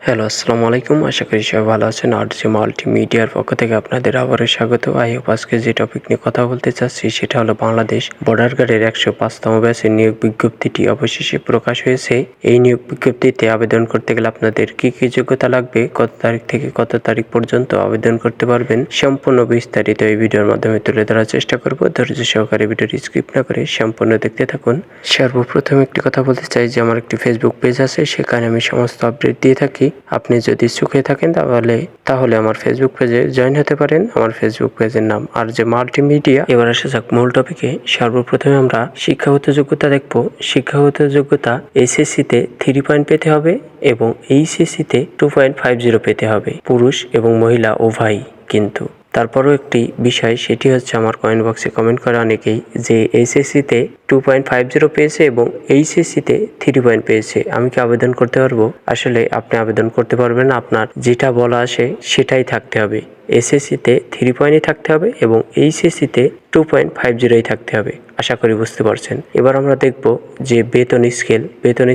Hello, আসসালামু আলাইকুম। আশা করি সবাই ভালো আছেন। আরজে মাল্টিমিডিয়ার পক্ষ থেকে আপনাদের আবারও স্বাগত। আজকে যে টপিক নিয়ে কথা বলতে চাচ্ছি সেটা হলো বাংলাদেশ বর্ডার গার্ডের 105তম ব্যাচের নিয়োগ বিজ্ঞপ্তিটি অবশেষে প্রকাশ হয়েছে। এই নিয়োগ বিজ্ঞপ্তিতে আবেদন করতে গেলে আপনাদের কি যোগ্যতা লাগবে, কত তারিখ থেকে কত তারিখ পর্যন্ত আবেদন করতে পারবেন, সম্পূর্ণ বিস্তারিত এই ভিডিওর মাধ্যমে তুলে ধরার চেষ্টা করব। ধৈর্য সহকারে ভিডিওটি স্কিপ না করে সম্পূর্ণ দেখতে থাকুন। সর্বপ্রথম একটি কথা বলতে চাই যে আমার একটি ফেসবুক পেজ আছে, সেখানে আমি সমস্ত আপডেট দিয়ে থাকি। আপনি যদি সুখে থাকেন তাহলে আমার ফেসবুক পেজে জয়েন হতে পারেন। আমার ফেসবুক পেজের নাম আরজে মাল্টিমিডিয়া। এবার আসা যাক মূল টপিকে। সর্বপ্রথমে আমরা শিক্ষাগত যোগ্যতা দেখব। শিক্ষাগত যোগ্যতা এসএসসিতে 3 পয়েন্ট পেতে হবে এবং এইচএসসিতে 2.50 পেতে হবে, পুরুষ এবং মহিলা উভয়ই। কিন্তু তারপরও একটি বিষয়, সেটি হচ্ছে আমার কমেন্ট বক্সে কমেন্ট করা অনেকেই যে এইচএসসিতে 2.50 পেয়েছে এবং এইচএসসিতে 3 পয়েন্ট পেয়েছে, আমি কি আবেদন করতে পারবো? আসলে আপনি আবেদন করতে পারবেন না, আপনার যেটা বলা আসে সেটাই থাকতে হবে। এসএসসিতে 3 পয়েন্টই থাকতে হবে এবং এইচএসসিতে 2.50 থাকতে হবে। আশা করি বুঝতে পারছেন। এবার আমরা দেখব যে বেতন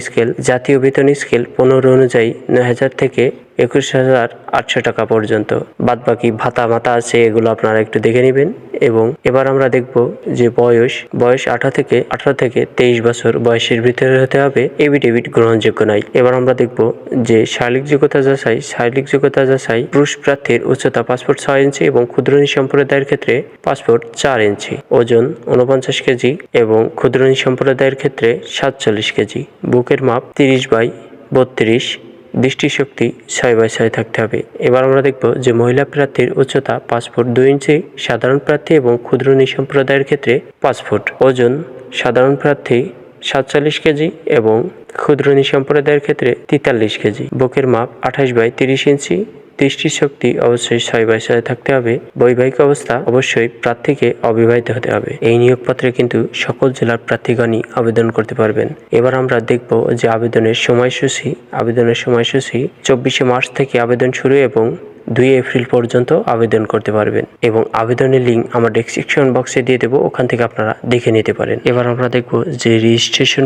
স্কেল। জাতীয় বেতন স্কেল 15 অনুযায়ী 9,000 থেকে 21,800 টাকা পর্যন্ত। বাদবাকি ভাতা আছে, এগুলো আপনারা একটু দেখে নেবেন। এবং এবার আমরা দেখব যে বয়স 18 থেকে 23 বছর বয়সের ভিতরে হতে হবে। এফিডেভিট গ্রহণযোগ্য নয়। এবার আমরা দেখব যে শারীরিক যোগ্যতা যাচাই। পুরুষ প্রার্থীর উচ্চতা পাসপোর্ট 6 ইঞ্চি এবং ক্ষুদ্রঋণ সম্প্রদায়ের ক্ষেত্রে পাসপোর্ট 4 ইঞ্চি। ওজন 49 কেজি এবং ক্ষুদ্রঋণ সম্প্রদায়ের ক্ষেত্রে 47 কেজি। বুকের মাপ 30/32। দৃষ্টিশক্তি 6/6 থাকতে হবে। এবার আমরা দেখব যে মহিলা প্রার্থীর উচ্চতা পাসপোর্ট 2 ইঞ্চি, সাধারণ প্রার্থী এবং ক্ষুদ্রঋণ সম্প্রদায়ের ক্ষেত্রে পাসপোর্ট। ওজন সাধারণ প্রার্থী 47 কেজি এবং ক্ষুদ্রঋণ সম্প্রদায়ের ক্ষেত্রে 43 কেজি। বুকের মাপ 28/30 ইঞ্চি। দৃষ্টিশক্তি অবশ্যই 6/6 থাকতে হবে। বৈবাহিক অবস্থা অবশ্যই প্রার্থীকে অবিবাহিত হতে হবে। এই নিয়োগপত্রে কিন্তু সকল জেলার প্রার্থীগণই আবেদন করতে পারবেন। এবার আমরা দেখব যে আবেদনের সময়সূচি। 24 মার্চ থেকে আবেদন শুরু এবং 2 এপ্রিল পর্যন্ত আবেদন করতে পারবেন এবং আবেদনের লিঙ্ক আমার ডেসক্রিপশন বক্সে দিয়ে দেবো, ওখান থেকে আপনারা দেখে নিতে পারেন। এবার আমরা দেখব যে রেজিস্ট্রেশন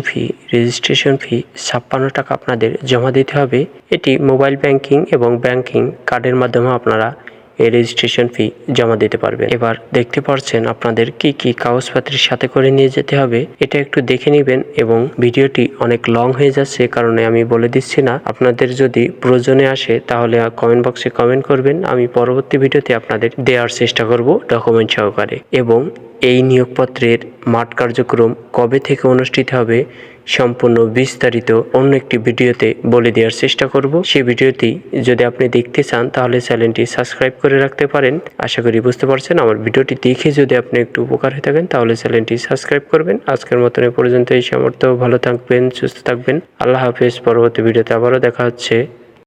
ফি 56 টাকা আপনাদের জমা দিতে হবে। এটি মোবাইল ব্যাংকিং এবং ব্যাংকিং কার্ডের মাধ্যমে আপনারা এই রেজিস্ট্রেশন ফি জমা দিতে পারবেন। এবার দেখতে পাচ্ছেন আপনাদের কি কাগজপত্রের সাথে করে নিয়ে যেতে হবে, এটা একটু দেখে নেবেন। এবং ভিডিওটি অনেক লং হয়ে যাচ্ছে কারণে আমি বলে দিচ্ছি না। আপনাদের যদি প্রয়োজনে আসে তাহলে কমেন্ট বক্সে কমেন্ট করবেন, আমি পরবর্তী ভিডিওতে আপনাদের দেওয়ার চেষ্টা করব ডকুমেন্ট সহকারে। এবং এই নিয়োগপত্রের মাঠ কার্যক্রম কবে থেকে অনুষ্ঠিত হবে সম্পূর্ণ বিস্তারিত অন্য একটি ভিডিওতে বলে দেওয়ার চেষ্টা করব। সেই ভিডিওটি যদি আপনি দেখতে চান তাহলে চ্যানেলটি সাবস্ক্রাইব করে রাখতে পারেন। আশা করি বুঝতে পারছেন। আমার ভিডিওটি দেখে যদি আপনি একটু উপকার হয়ে থাকেন তাহলে চ্যানেলটি সাবস্ক্রাইব করবেন। আজকের মতন এ পর্যন্ত। এই সামর্থ্য, ভালো থাকবেন, সুস্থ থাকবেন। আল্লাহ হাফেজ। পরবর্তী ভিডিওতে আবারও দেখা হচ্ছে।